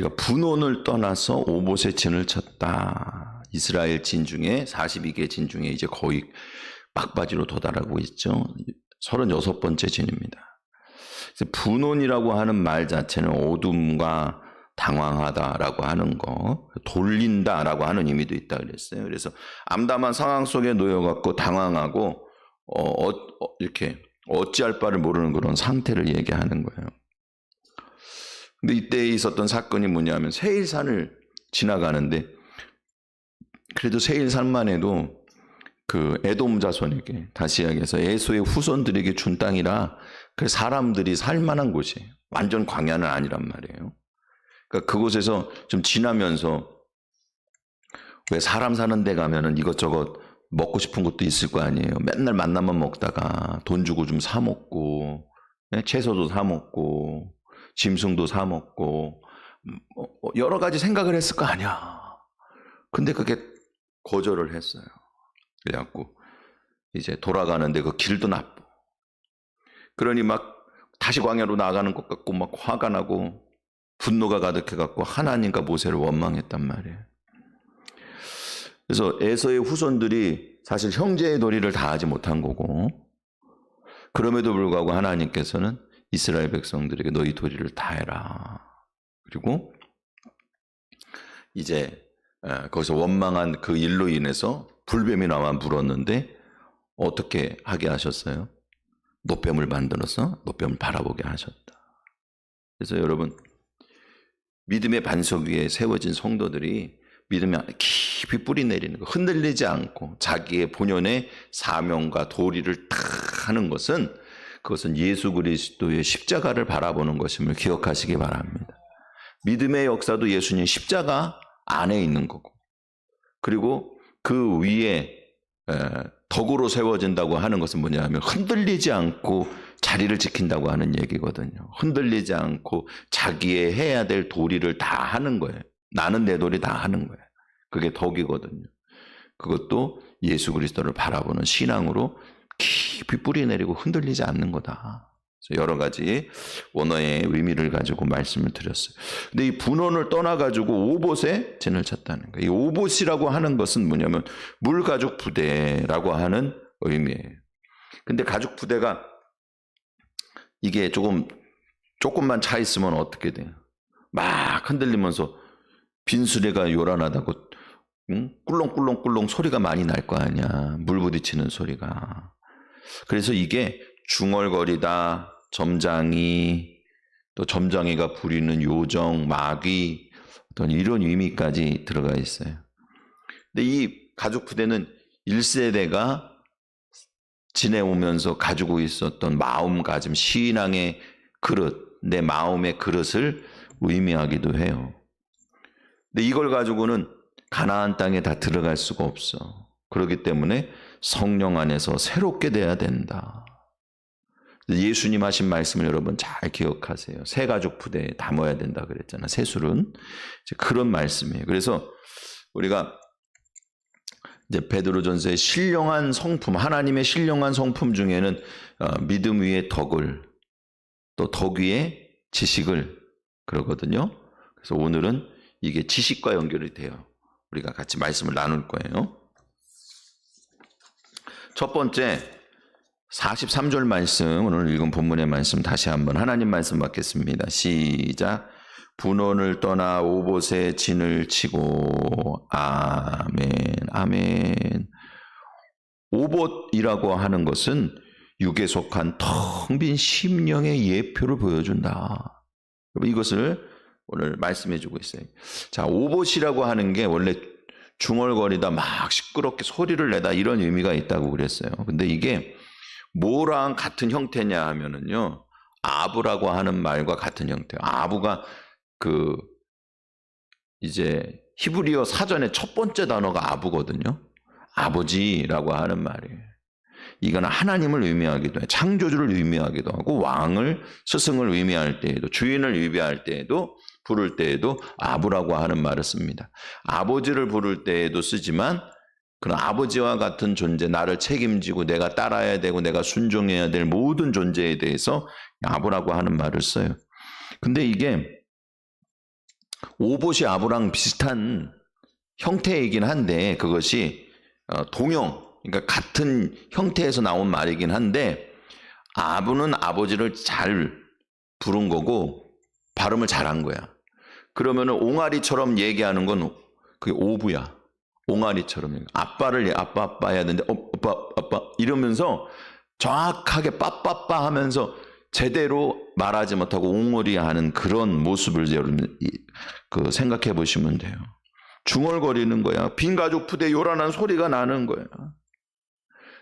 우리가 분원을 떠나서 오봇의 진을 쳤다. 이스라엘 진 중에 42개 진 중에 이제 거의 막바지로 도달하고 있죠. 36번째 진입니다. 분원이라고 하는 말 자체는 어둠과 당황하다라고 하는 거, 돌린다라고 하는 의미도 있다 그랬어요. 그래서 암담한 상황 속에 놓여갖고 당황하고 이렇게 어찌할 바를 모르는 그런 상태를 얘기하는 거예요. 근데 이때 있었던 사건이 뭐냐면 세일산을 지나가는데, 그래도 세일산만 해도 그 에돔 자손에게, 다시 이야기해서 에서의 후손들에게 준 땅이라 그 사람들이 살만한 곳이에요. 완전 광야는 아니란 말이에요. 그러니까 그곳에서 좀 지나면서, 왜 사람 사는 데 가면은 이것저것 먹고 싶은 것도 있을 거 아니에요. 맨날 만나만 먹다가 돈 주고 좀 사 먹고, 채소도 사 먹고, 짐승도 사 먹고, 여러 가지 생각을 했을 거 아니야. 근데 그게 거절을 했어요. 그래갖고 이제 돌아가는데 그 길도 나쁘고, 그러니 막 다시 광야로 나가는 것 같고 막 화가 나고 분노가 가득해갖고 하나님과 모세를 원망했단 말이에요. 그래서 에서의 후손들이 사실 형제의 도리를 다하지 못한 거고, 그럼에도 불구하고 하나님께서는 이스라엘 백성들에게 너희 도리를 다해라. 그리고 이제 거기서 원망한 그 일로 인해서 불뱀이 나와 물었는데 어떻게 하게 하셨어요? 노뱀을 만들어서 노뱀을 바라보게 하셨다. 그래서 여러분, 믿음의 반석 위에 세워진 성도들이 믿음이 깊이 뿌리 내리는 거, 흔들리지 않고 자기의 본연의 사명과 도리를 딱 하는 것은, 그것은 예수 그리스도의 십자가를 바라보는 것임을 기억하시기 바랍니다. 믿음의 역사도 예수님 십자가 안에 있는 거고, 그리고 그 위에 덕으로 세워진다고 하는 것은 뭐냐면 흔들리지 않고 자리를 지킨다고 하는 얘기거든요. 흔들리지 않고 자기의 해야 될 도리를 다 하는 거예요. 나는 내 도리 다 하는 거예요. 그게 덕이거든요. 그것도 예수 그리스도를 바라보는 신앙으로 깊이 뿌리 내리고 흔들리지 않는 거다. 여러 가지 원어의 의미를 가지고 말씀을 드렸어요. 근데 이 분원을 떠나가지고 오봇에 진을 쳤다는 거예요. 이 오봇이라고 하는 것은 뭐냐면 물가죽 부대라고 하는 의미예요. 근데 가죽 부대가 이게 조금만 차 있으면 어떻게 돼요? 막 흔들리면서 빈수레가 요란하다고 꿀렁꿀렁꿀렁 소리가 많이 날 거 아니야. 물 부딪히는 소리가. 그래서 이게 중얼거리다, 점장이, 또 점장이가 부리는 요정, 마귀, 어떤 이런 의미까지 들어가 있어요. 근데 이 가죽 부대는 1세대가 지내오면서 가지고 있었던 마음가짐, 신앙의 그릇, 내 마음의 그릇을 의미하기도 해요. 근데 이걸 가지고는 가나안 땅에 다 들어갈 수가 없어. 그렇기 때문에 성령 안에서 새롭게 돼야 된다. 예수님 하신 말씀을 여러분 잘 기억하세요. 새 가죽 부대에 담아야 된다 그랬잖아. 새술은 그런 말씀이에요. 그래서 우리가 이제 베드로전서의 신령한 성품, 하나님의 신령한 성품 중에는 믿음 위에 덕을, 또 덕 위에 지식을 그러거든요. 그래서 오늘은 이게 지식과 연결이 돼요. 우리가 같이 말씀을 나눌 거예요. 첫 번째 43절 말씀, 오늘 읽은 본문의 말씀 다시 한번 하나님 말씀 받겠습니다. 시작. 분원을 떠나 오봇에 진을 치고. 아멘. 아멘. 오봇이라고 하는 것은 육에 속한 텅 빈 심령의 예표를 보여준다. 이것을 오늘 말씀해 주고 있어요. 자, 오봇이라고 하는 게 원래 중얼거리다 막 시끄럽게 소리를 내다 이런 의미가 있다고 그랬어요. 근데 이게 뭐랑 같은 형태냐 하면은요, 아부라고 하는 말과 같은 형태예요. 아부가 이제 히브리어 사전의 첫 번째 단어가 아부거든요. 아버지라고 하는 말이에요. 이건 하나님을 의미하기도 해요. 창조주를 의미하기도 하고, 왕을, 스승을 의미할 때에도, 주인을 의미할 때에도, 부를 때에도 아부라고 하는 말을 씁니다. 아버지를 부를 때에도 쓰지만, 그런 아버지와 같은 존재, 나를 책임지고 내가 따라야 되고 내가 순종해야 될 모든 존재에 대해서 아부라고 하는 말을 써요. 근데 이게 오봇이 아부랑 비슷한 형태이긴 한데 그것이 동형, 그러니까 같은 형태에서 나온 말이긴 한데 아부는 아버지를 잘 부른 거고 발음을 잘한 거야. 그러면은 옹알이처럼 얘기하는 건 그게 오부야. 옹알이처럼 아빠를 아빠 해야 되는데 아빠 이러면서 정확하게 빠빠빠 하면서 제대로 말하지 못하고 옹알이하는 그런 모습을 여러분 생각해 보시면 돼요. 중얼거리는 거야. 빈 가죽 푸대 요란한 소리가 나는 거야.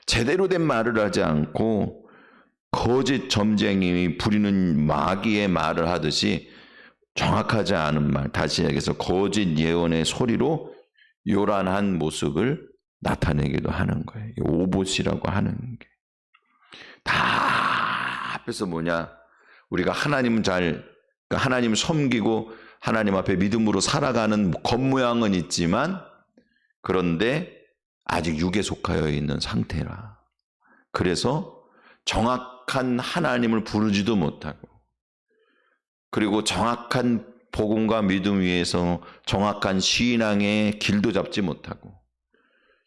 제대로 된 말을 하지 않고 거짓 점쟁이 부리는 마귀의 말을 하듯이 정확하지 않은 말, 다시 얘기해서 거짓 예언의 소리로 요란한 모습을 나타내기도 하는 거예요. 오봇이라고 하는 게. 다 앞에서 뭐냐? 우리가 하나님 하나님 섬기고 하나님 앞에 믿음으로 살아가는 겉모양은 있지만 그런데 아직 육에 속하여 있는 상태라. 그래서 정확한 하나님을 부르지도 못하고 그리고 정확한 복음과 믿음 위에서 정확한 신앙의 길도 잡지 못하고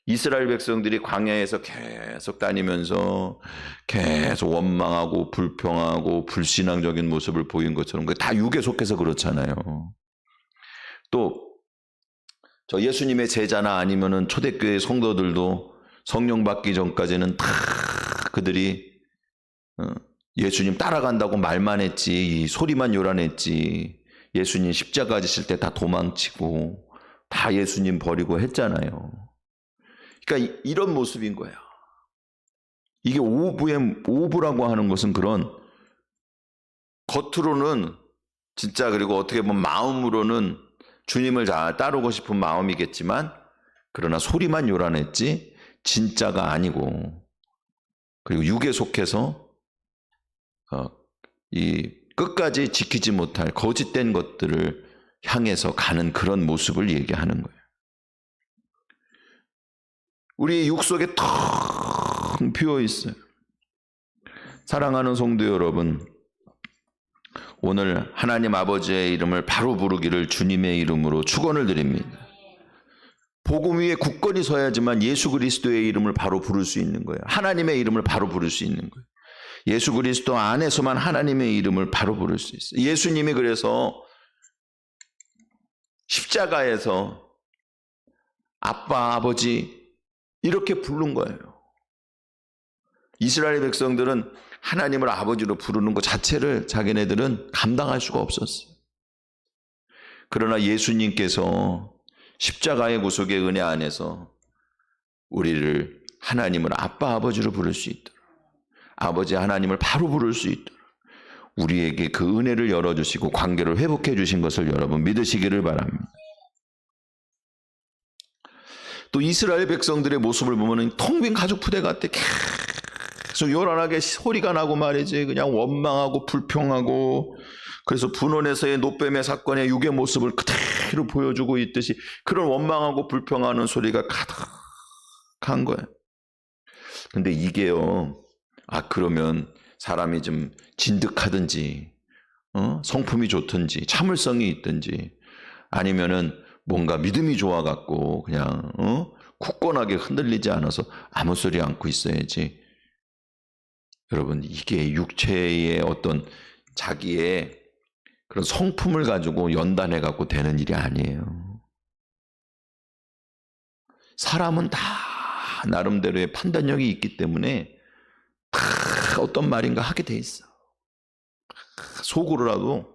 이스라엘 백성들이 광야에서 계속 다니면서 계속 원망하고 불평하고 불신앙적인 모습을 보인 것처럼 다 육에 속해서 그렇잖아요. 또 저 예수님의 제자나 아니면은 초대교회 성도들도 성령 받기 전까지는 다 그들이 예수님 따라간다고 말만 했지 소리만 요란했지 예수님 십자가 지실 때 다 도망치고 다 예수님 버리고 했잖아요. 그러니까 이런 모습인 거야. 이게 오부라고 하는 것은 그런 겉으로는 진짜 그리고 어떻게 보면 마음으로는 주님을 잘 따르고 싶은 마음이겠지만 그러나 소리만 요란했지 진짜가 아니고 그리고 육에 속해서 이 끝까지 지키지 못할 거짓된 것들을 향해서 가는 그런 모습을 얘기하는 거예요. 우리 육 속에 텅 비어 있어요. 사랑하는 성도 여러분, 오늘 하나님 아버지의 이름을 바로 부르기를 주님의 이름으로 축원을 드립니다. 복음 위에 굳건히 서야지만 예수 그리스도의 이름을 바로 부를 수 있는 거예요. 하나님의 이름을 바로 부를 수 있는 거예요. 예수 그리스도 안에서만 하나님의 이름을 바로 부를 수 있어요. 예수님이 그래서 십자가에서 아빠, 아버지 이렇게 부른 거예요. 이스라엘 백성들은 하나님을 아버지로 부르는 것 자체를 자기네들은 감당할 수가 없었어요. 그러나 예수님께서 십자가의 구속의 은혜 안에서 우리를 하나님을 아빠, 아버지로 부를 수 있도록 아버지 하나님을 바로 부를 수 있도록 우리에게 그 은혜를 열어주시고 관계를 회복해 주신 것을 여러분 믿으시기를 바랍니다. 또 이스라엘 백성들의 모습을 보면 텅 빈 가죽 푸대 같아. 계속 요란하게 소리가 나고 말이지. 그냥 원망하고 불평하고 그래서 분원에서의 노뱀의 사건의 육의 모습을 그대로 보여주고 있듯이 그런 원망하고 불평하는 소리가 가득한 거예요. 근데 이게요. 그러면 사람이 좀 진득하든지 성품이 좋든지 참을성이 있든지 아니면은 뭔가 믿음이 좋아갖고 그냥 굳건하게 흔들리지 않아서 아무 소리 않고 있어야지. 여러분 이게 육체의 어떤 자기의 그런 성품을 가지고 연단해갖고 되는 일이 아니에요. 사람은 다 나름대로의 판단력이 있기 때문에 다 어떤 말인가 하게 돼 있어. 속으로라도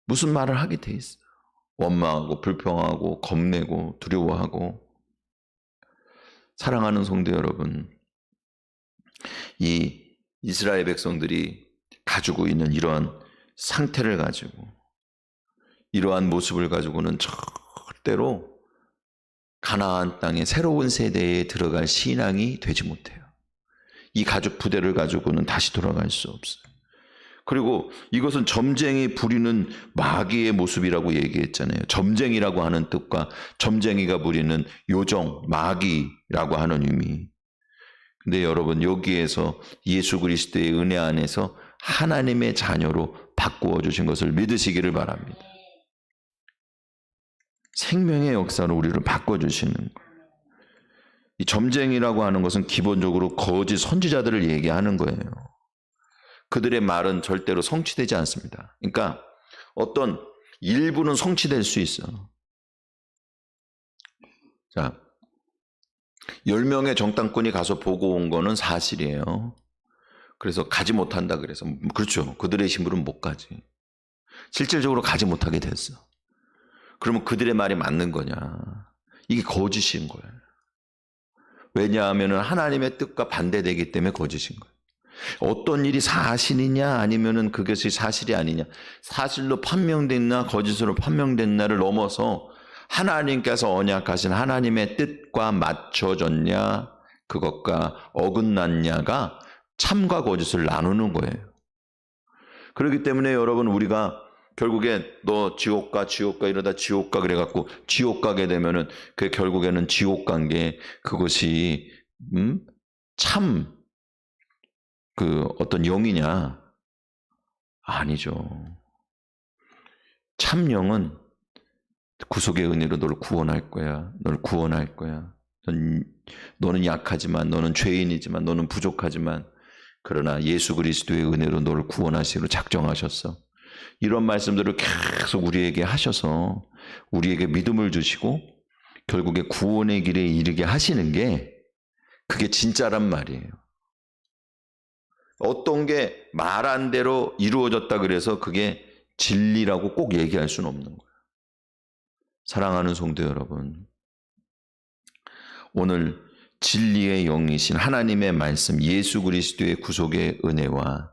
무슨 말을 하게 돼 있어. 원망하고 불평하고 겁내고 두려워하고. 사랑하는 성도 여러분, 이 이스라엘 백성들이 가지고 있는 이러한 상태를 가지고 이러한 모습을 가지고는 절대로 가나안 땅의 새로운 세대에 들어갈 신앙이 되지 못해요. 이 가죽 부대를 가지고는 다시 돌아갈 수 없어요. 그리고 이것은 점쟁이 부리는 마귀의 모습이라고 얘기했잖아요. 점쟁이라고 하는 뜻과 점쟁이가 부리는 요정, 마귀라고 하는 의미. 근데 여러분 여기에서 예수 그리스도의 은혜 안에서 하나님의 자녀로 바꾸어 주신 것을 믿으시기를 바랍니다. 생명의 역사로 우리를 바꿔주시는 거예요. 이 점쟁이라고 하는 것은 기본적으로 거짓 선지자들을 얘기하는 거예요. 그들의 말은 절대로 성취되지 않습니다. 그러니까 어떤 일부는 성취될 수 있어. 자, 10명의 정탐꾼이 가서 보고 온 거는 사실이에요. 그래서 가지 못한다 그래서. 그렇죠. 그들의 힘으로는 못 가지. 실질적으로 가지 못하게 됐어. 그러면 그들의 말이 맞는 거냐? 이게 거짓인 거예요. 왜냐하면 하나님의 뜻과 반대되기 때문에 거짓인 거예요. 어떤 일이 사실이냐 아니면은 그것이 사실이 아니냐, 사실로 판명됐나 거짓으로 판명됐나를 넘어서 하나님께서 언약하신 하나님의 뜻과 맞춰졌냐, 그것과 어긋났냐가 참과 거짓을 나누는 거예요. 그렇기 때문에 여러분, 우리가 결국에 너 지옥 가 이러다 지옥 가 그래갖고 지옥 가게 되면은 그 결국에는 지옥 간 게 그것이 참 그 어떤 영이냐? 아니죠. 참 영은 구속의 은혜로 너를 구원할 거야. 너를 구원할 거야. 너는 약하지만, 너는 죄인이지만, 너는 부족하지만, 그러나 예수 그리스도의 은혜로 너를 구원하시기로 작정하셨어. 이런 말씀들을 계속 우리에게 하셔서 우리에게 믿음을 주시고 결국에 구원의 길에 이르게 하시는 게, 그게 진짜란 말이에요. 어떤 게 말한 대로 이루어졌다 그래서 그게 진리라고 꼭 얘기할 수는 없는 거예요. 사랑하는 성도 여러분, 오늘 진리의 영이신 하나님의 말씀, 예수 그리스도의 구속의 은혜와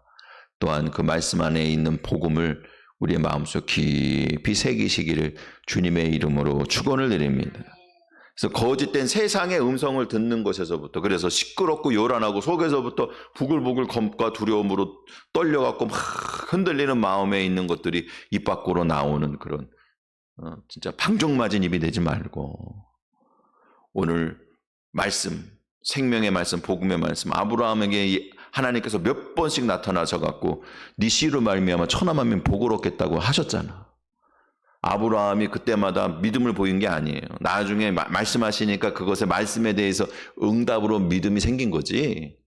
또한 그 말씀 안에 있는 복음을 우리의 마음속 깊이 새기시기를 주님의 이름으로 축원을 드립니다. 그래서 거짓된 세상의 음성을 듣는 것에서부터, 그래서 시끄럽고 요란하고 속에서부터 부글부글 검과 두려움으로 떨려갖고 막 흔들리는 마음에 있는 것들이 입 밖으로 나오는 그런 진짜 방종맞은 입이 되지 말고, 오늘 말씀, 생명의 말씀, 복음의 말씀, 아브라함에게 하나님께서 몇 번씩 나타나셔 갖고 네 씨로 말미암아 천하만민 복을 얻겠다고 하셨잖아. 아브라함이 그때마다 믿음을 보인 게 아니에요. 나중에 말씀하시니까 그것의 말씀에 대해서 응답으로 믿음이 생긴 거지.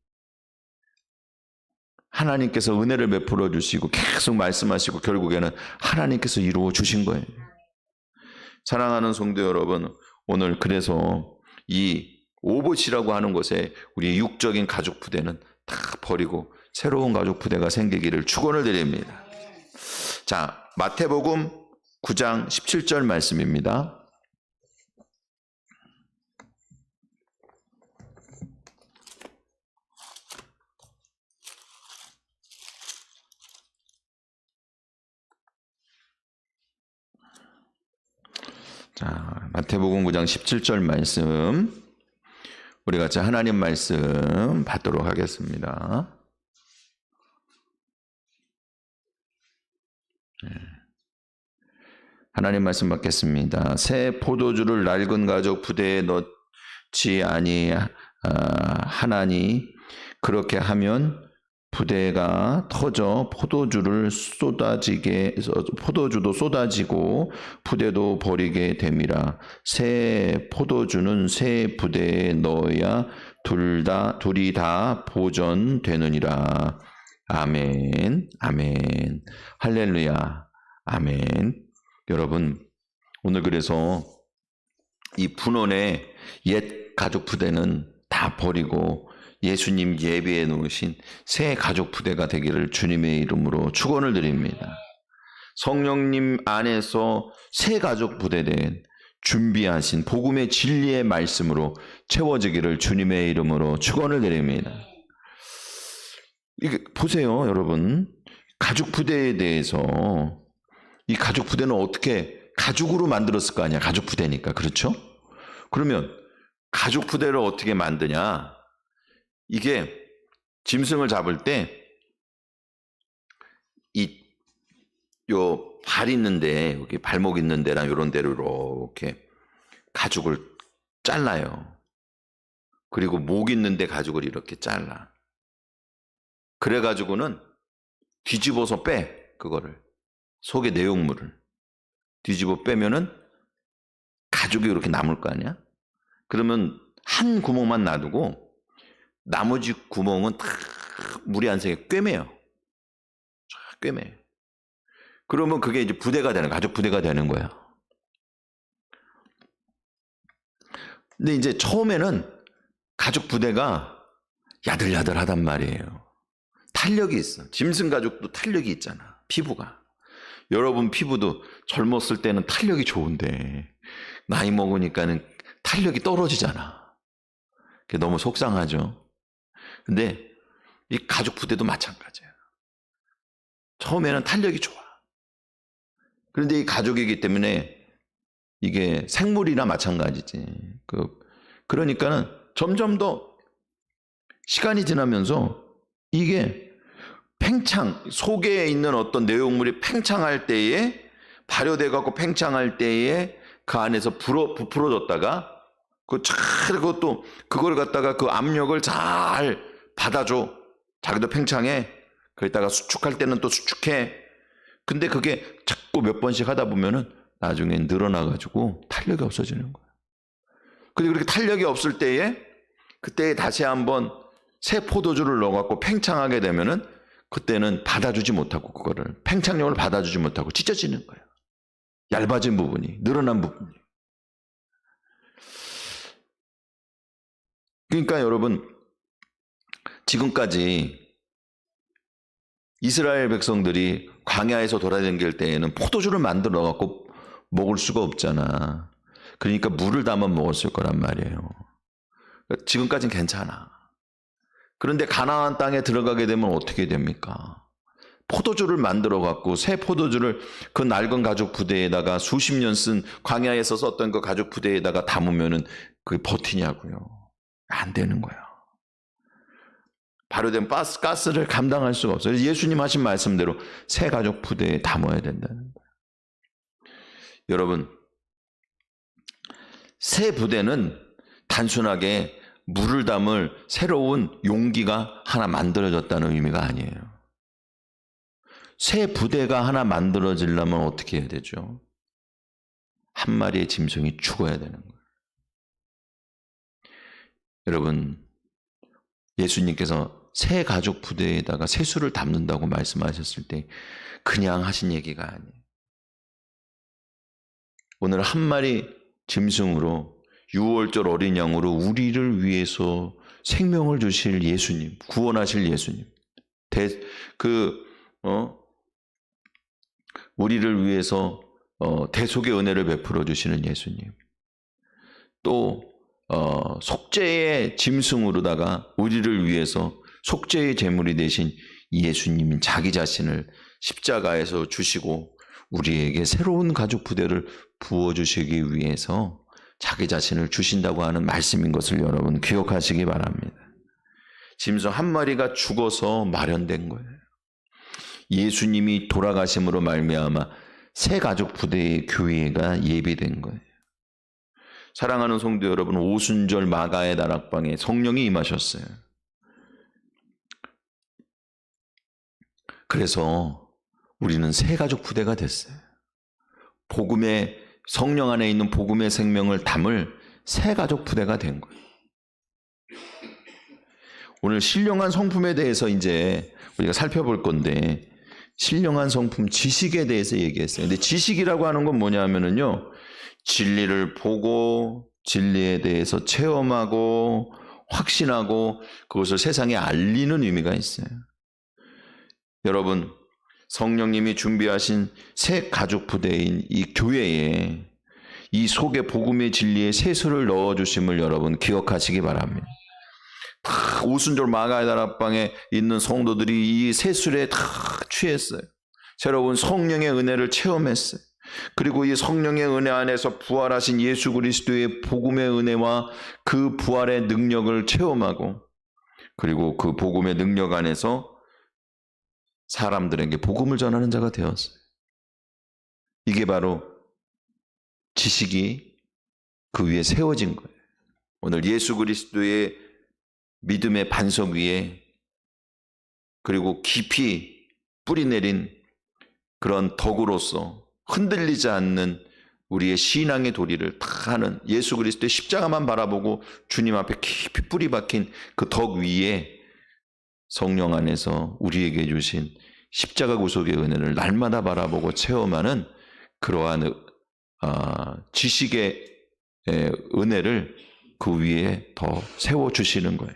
하나님께서 은혜를 베풀어 주시고 계속 말씀하시고 결국에는 하나님께서 이루어 주신 거예요. 사랑하는 성도 여러분, 오늘 그래서 이 오봇이라고 하는 것에 우리 육적인 가족 부대는 다 버리고 새로운 가족 부대가 생기기를 축원을 드립니다. 자, 마태복음 9장 17절 말씀입니다. 자, 마태복음 9장 17절 말씀, 우리 같이 하나님 말씀 받도록 하겠습니다. 하나님 말씀 받겠습니다. 새 포도주를 낡은 가죽 부대에 넣지 아니하나니 그렇게 하면 부대가 터져 포도주도 쏟아지고 부대도 버리게 됨이라. 새 포도주는 새 부대에 넣어야 둘이 다 보존되느니라. 아멘, 아멘, 할렐루야, 아멘. 여러분, 오늘 그래서 이 분원의 옛 가족 부대는 다 버리고 예수님 예배해 놓으신 새 가족 부대가 되기를 주님의 이름으로 축원을 드립니다. 성령님 안에서 새 가족 부대된 준비하신 복음의 진리의 말씀으로 채워지기를 주님의 이름으로 축원을 드립니다. 이게 보세요, 여러분. 가족 부대에 대해서, 이 가족 부대는 어떻게 가죽으로 만들었을 거 아니야. 가족 부대니까. 그렇죠? 그러면 가족 부대를 어떻게 만드냐? 이게 짐승을 잡을 때 요 발 있는데, 여기 발목 있는 데랑 이런 데로 이렇게 가죽을 잘라요. 그리고 목 있는 데 가죽을 이렇게 잘라. 그래가지고는 뒤집어서 빼, 그거를. 속의 내용물을 뒤집어 빼면은 가죽이 이렇게 남을 거 아니야? 그러면 한 구멍만 놔두고 나머지 구멍은 다 물이 안 새게 꿰매요. 꿰매. 그러면 그게 이제 부대가 되는, 가죽 부대가 되는 거야. 근데 이제 처음에는 가죽 부대가 야들야들하단 말이에요. 탄력이 있어. 짐승 가죽도 탄력이 있잖아. 피부가. 여러분 피부도 젊었을 때는 탄력이 좋은데 나이 먹으니까는 탄력이 떨어지잖아. 그게 너무 속상하죠. 근데 이 가죽 부대도 마찬가지야. 처음에는 탄력이 좋아. 그런데 이 가죽이기 때문에 이게 생물이나 마찬가지지. 그러니까는 점점 더 시간이 지나면서 이게 팽창, 속에 있는 어떤 내용물이 팽창할 때에, 발효돼 갖고 팽창할 때에 그 안에서 부풀어졌다가 그리고 또 그걸 갖다가 그 압력을 잘 받아줘. 자기도 팽창해. 그러다가 수축할 때는 또 수축해. 근데 그게 자꾸 몇 번씩 하다 보면은 나중에 늘어나가지고 탄력이 없어지는 거야. 근데 그렇게 탄력이 없을 때에 그때 다시 한번 새 포도주를 넣어갖고 팽창하게 되면은 그때는 받아주지 못하고 그거를 팽창력을 받아주지 못하고 찢어지는 거예요. 얇아진 부분이, 늘어난 부분이. 그러니까 여러분 지금까지 이스라엘 백성들이 광야에서 돌아다닐 때에는 포도주를 만들어 갖고 먹을 수가 없잖아. 그러니까 물을 담아 먹었을 거란 말이에요. 지금까지는 괜찮아. 그런데 가나안 땅에 들어가게 되면 어떻게 됩니까? 포도주를 만들어 갖고 새 포도주를 그 낡은 가죽 부대에다가 수십 년 쓴 광야에서 썼던 그 가죽 부대에다가 담으면은 그게 버티냐고요. 안 되는 거야. 발효된 가스를 감당할 수가 없어요. 예수님 하신 말씀대로 새 가죽 부대에 담아야 된다는 거예요. 여러분, 새 부대는 단순하게 물을 담을 새로운 용기가 하나 만들어졌다는 의미가 아니에요. 새 부대가 하나 만들어지려면 어떻게 해야 되죠? 한 마리의 짐승이 죽어야 되는 거예요. 여러분, 예수님께서 새 가죽 부대에다가 새수를 담는다고 말씀하셨을 때 그냥 하신 얘기가 아니에요. 오늘 한 마리 짐승으로 6월절 어린 양으로 우리를 위해서 생명을 주실 예수님, 구원하실 예수님, 우리를 위해서 대속의 은혜를 베풀어 주시는 예수님, 또 속죄의 짐승으로다가 우리를 위해서 속죄의 제물이 되신 예수님인 자기 자신을 십자가에서 주시고 우리에게 새로운 가죽 부대를 부어주시기 위해서 자기 자신을 주신다고 하는 말씀인 것을 여러분 기억하시기 바랍니다. 짐승 한 마리가 죽어서 마련된 거예요. 예수님이 돌아가심으로 말미암아 새 가죽 부대의 교회가 예비된 거예요. 사랑하는 성도 여러분, 오순절 마가의 다락방에 성령이 임하셨어요. 그래서 우리는 새 가죽 부대가 됐어요. 복음의 성령 안에 있는 복음의 생명을 담을 새 가죽 부대가 된 거예요. 오늘 신령한 성품에 대해서 이제 우리가 살펴볼 건데, 신령한 성품 지식에 대해서 얘기했어요. 근데 지식이라고 하는 건 뭐냐면요, 진리를 보고 진리에 대해서 체험하고 확신하고 그것을 세상에 알리는 의미가 있어요. 여러분, 성령님이 준비하신 새 가죽 부대인 이 교회에 이 속에 복음의 진리의 새수를 넣어주심을 여러분 기억하시기 바랍니다. 다 오순절 마가의 다락방에 있는 성도들이 이 새술에 다 취했어요. 새로운 성령의 은혜를 체험했어요. 그리고 이 성령의 은혜 안에서 부활하신 예수 그리스도의 복음의 은혜와 그 부활의 능력을 체험하고, 그리고 그 복음의 능력 안에서 사람들에게 복음을 전하는 자가 되었어요. 이게 바로 지식이 그 위에 세워진 거예요. 오늘 예수 그리스도의 믿음의 반석 위에, 그리고 깊이 뿌리 내린 그런 덕으로서 흔들리지 않는 우리의 신앙의 도리를 다 하는 예수 그리스도의 십자가만 바라보고 주님 앞에 깊이 뿌리 박힌 그 덕 위에 성령 안에서 우리에게 주신 십자가 구속의 은혜를 날마다 바라보고 체험하는 그러한 지식의 은혜를 그 위에 더 세워주시는 거예요.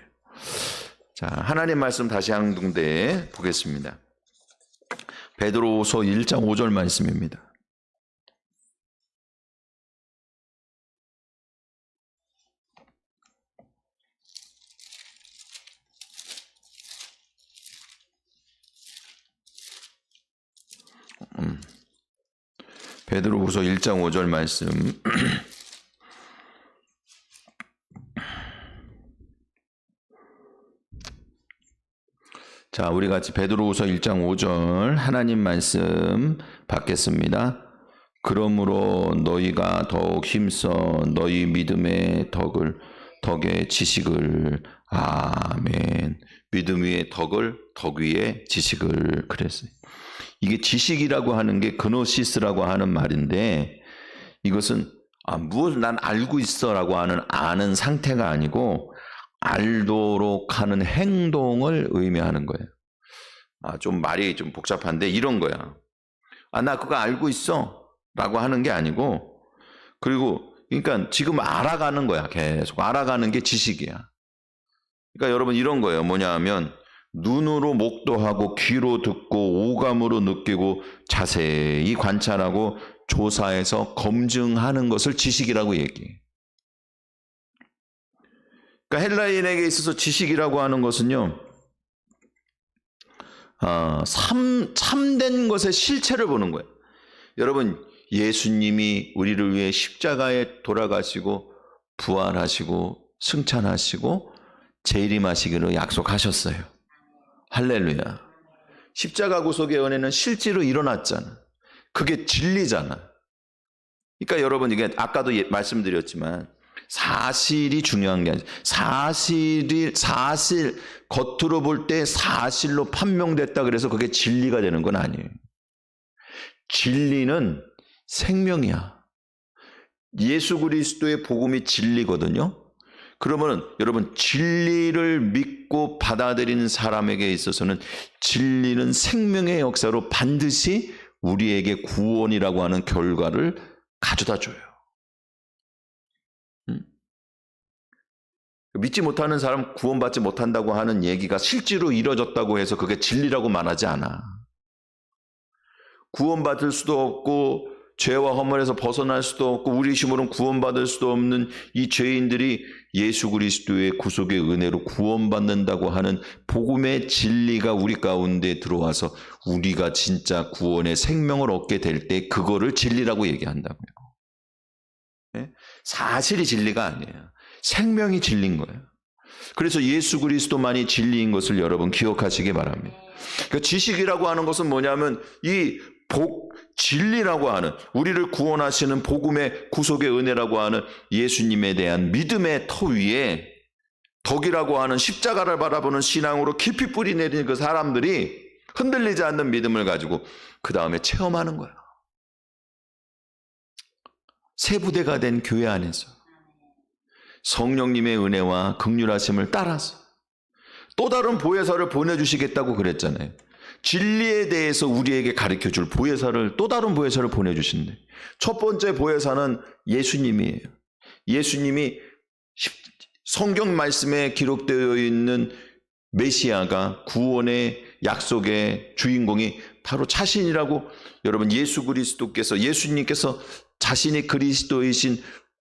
자, 하나님 말씀 다시 항등대에 보겠습니다. 베드로후서 1장 5절 말씀입니다. 베드로후서 1장 5절 말씀. 자, 우리 같이 베드로후서 1장 5절 하나님 말씀 받겠습니다. 그러므로 너희가 더욱 힘써 너희 믿음의 덕의 지식을 아멘. 믿음 위에 덕 위에 지식을 그랬어요. 이게 지식이라고 하는 게 그노시스라고 하는 말인데 이것은 무엇을 난 알고 있어라고 하는 아는 상태가 아니고 알도록 하는 행동을 의미하는 거예요. 좀 말이 좀 복잡한데 이런 거야. 나 그거 알고 있어 라고 하는 게 아니고 그리고 그러니까 지금 알아가는 거야. 계속 알아가는 게 지식이야. 그러니까 여러분 이런 거예요. 뭐냐 하면 눈으로 목도하고 귀로 듣고 오감으로 느끼고 자세히 관찰하고 조사해서 검증하는 것을 지식이라고 얘기해. 그러니까 헬라인에게 있어서 지식이라고 하는 것은요, 참된 것의 실체를 보는 거예요. 여러분, 예수님이 우리를 위해 십자가에 돌아가시고 부활하시고 승천하시고 재림하시기로 약속하셨어요. 할렐루야. 십자가 구속의 은혜는 실제로 일어났잖아. 그게 진리잖아. 그러니까 여러분 이게 아까도 말씀드렸지만 사실이 중요한 게 아니라 사실 겉으로 볼 때 사실로 판명됐다 그래서 그게 진리가 되는 건 아니에요. 진리는 생명이야. 예수 그리스도의 복음이 진리거든요. 그러면 여러분 진리를 믿고 받아들이는 사람에게 있어서는 진리는 생명의 역사로 반드시 우리에게 구원이라고 하는 결과를 가져다 줘요. 믿지 못하는 사람 구원받지 못한다고 하는 얘기가 실제로 이뤄졌다고 해서 그게 진리라고 말하지 않아. 구원받을 수도 없고 죄와 허물에서 벗어날 수도 없고 우리 힘으로는 구원받을 수도 없는 이 죄인들이 예수 그리스도의 구속의 은혜로 구원받는다고 하는 복음의 진리가 우리 가운데 들어와서 우리가 진짜 구원의 생명을 얻게 될 때 그거를 진리라고 얘기한다고요. 네? 사실이 진리가 아니에요. 생명이 진리인 거예요. 그래서 예수 그리스도만이 진리인 것을 여러분 기억하시기 바랍니다. 그러니까 지식이라고 하는 것은 뭐냐면 이 진리라고 하는 우리를 구원하시는 복음의 구속의 은혜라고 하는 예수님에 대한 믿음의 터 위에 덕이라고 하는 십자가를 바라보는 신앙으로 깊이 뿌리 내리는 그 사람들이 흔들리지 않는 믿음을 가지고 그 다음에 체험하는 거야. 새 부대가 된 교회 안에서 성령님의 은혜와 긍휼하심을 따라서 또 다른 보혜사를 보내주시겠다고 그랬잖아요. 진리에 대해서 우리에게 가르쳐줄 보혜사를 또 다른 보혜사를 보내주신대. 첫 번째 보혜사는 예수님이에요. 예수님이 성경 말씀에 기록되어 있는 메시아가 구원의 약속의 주인공이 바로 자신이라고 여러분 예수 그리스도께서 예수님께서 자신이 그리스도이신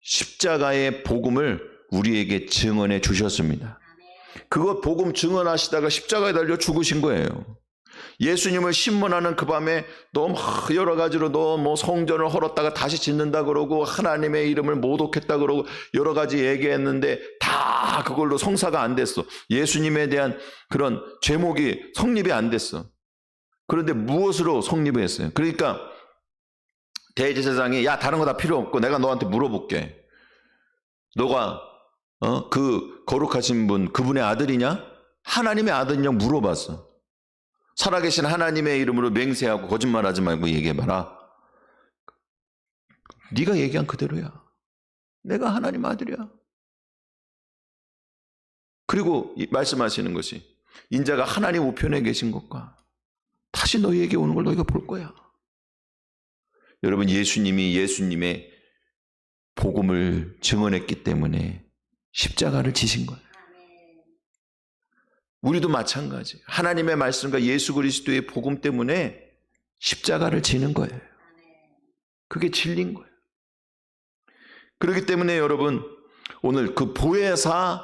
십자가의 복음을 우리에게 증언해 주셨습니다. 그거 복음 증언하시다가 십자가에 달려 죽으신 거예요. 예수님을 신문하는 그 밤에 너 여러 가지로 너 뭐 성전을 헐었다가 다시 짓는다 그러고 하나님의 이름을 모독했다 그러고 여러 가지 얘기했는데 다 그걸로 성사가 안 됐어. 예수님에 대한 그런 제목이 성립이 안 됐어. 그런데 무엇으로 성립을 했어요? 그러니까 대제사장이 야 다른 거 다 필요 없고 내가 너한테 물어볼게. 너가 그 거룩하신 분 그분의 아들이냐? 하나님의 아들이냐 물어봤어. 살아계신 하나님의 이름으로 맹세하고 거짓말하지 말고 얘기해봐라. 네가 얘기한 그대로야. 내가 하나님 아들이야. 그리고 말씀하시는 것이 인자가 하나님 우편에 계신 것과 다시 너희에게 오는 걸 너희가 볼 거야. 여러분, 예수님이 예수님의 복음을 증언했기 때문에 십자가를 지신 거예요. 우리도 마찬가지. 하나님의 말씀과 예수 그리스도의 복음 때문에 십자가를 지는 거예요. 그게 진리인 거예요. 그렇기 때문에 여러분, 오늘 그 보혜사,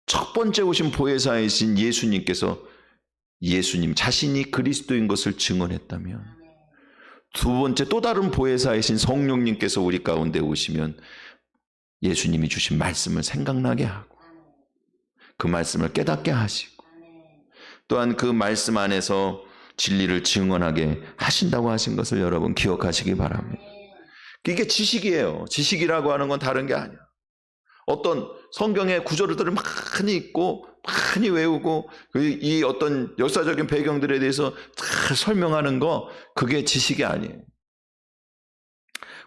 첫 번째 오신 보혜사이신 예수님께서 예수님 자신이 그리스도인 것을 증언했다면, 두 번째 또 다른 보혜사이신 성령님께서 우리 가운데 오시면 예수님이 주신 말씀을 생각나게 하고 그 말씀을 깨닫게 하시고 또한 그 말씀 안에서 진리를 증언하게 하신다고 하신 것을 여러분 기억하시기 바랍니다. 이게 지식이에요. 지식이라고 하는 건 다른 게 아니야. 어떤 성경의 구절들을 많이 읽고 많이 외우고 이 어떤 역사적인 배경들에 대해서 다 설명하는 거, 그게 지식이 아니에요.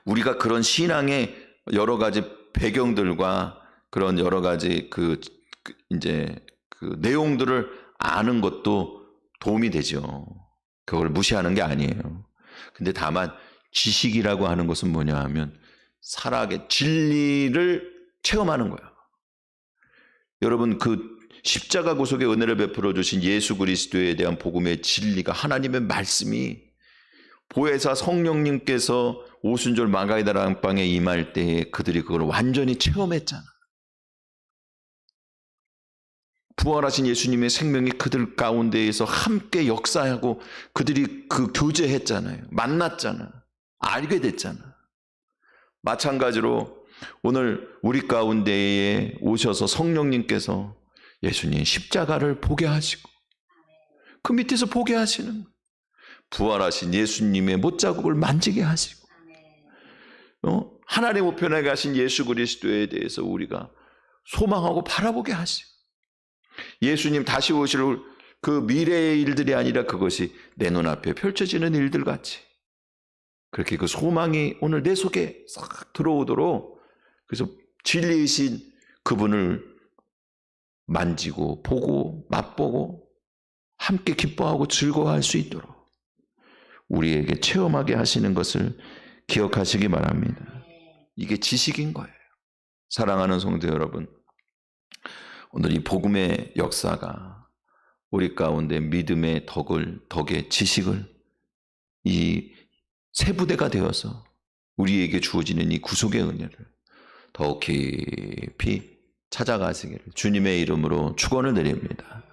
우리가 그런 신앙의 여러 가지 배경들과 그런 여러 가지 이제 그 내용들을 아는 것도 도움이 되죠. 그걸 무시하는 게 아니에요. 근데 다만 지식이라고 하는 것은 뭐냐 하면 살아계 진리를 체험하는 거야. 여러분, 그 십자가 구속의 은혜를 베풀어 주신 예수 그리스도에 대한 복음의 진리가, 하나님의 말씀이 보혜사 성령님께서 오순절 마가다라 안방에 임할 때에 그들이 그걸 완전히 체험했잖아. 부활하신 예수님의 생명이 그들 가운데에서 함께 역사하고 그들이 그 교제했잖아요. 만났잖아. 알게 됐잖아. 마찬가지로 오늘 우리 가운데에 오셔서 성령님께서 예수님 십자가를 보게 하시고 그 밑에서 보게 하시는 거예요. 부활하신 예수님의 못자국을 만지게 하시고 하나님 우편에 가신 예수 그리스도에 대해서 우리가 소망하고 바라보게 하시고 예수님 다시 오실 그 미래의 일들이 아니라 그것이 내 눈앞에 펼쳐지는 일들 같이 그렇게 그 소망이 오늘 내 속에 싹 들어오도록, 그래서 진리이신 그분을 만지고 보고 맛보고 함께 기뻐하고 즐거워할 수 있도록 우리에게 체험하게 하시는 것을 기억하시기 바랍니다. 이게 지식인 거예요. 사랑하는 성도 여러분, 오늘 이 복음의 역사가 우리 가운데 믿음의 덕의 지식을 이 세부대가 되어서 우리에게 주어지는 이 구속의 은혜를 더욱 깊이 찾아가시기를 주님의 이름으로 축원을 드립니다.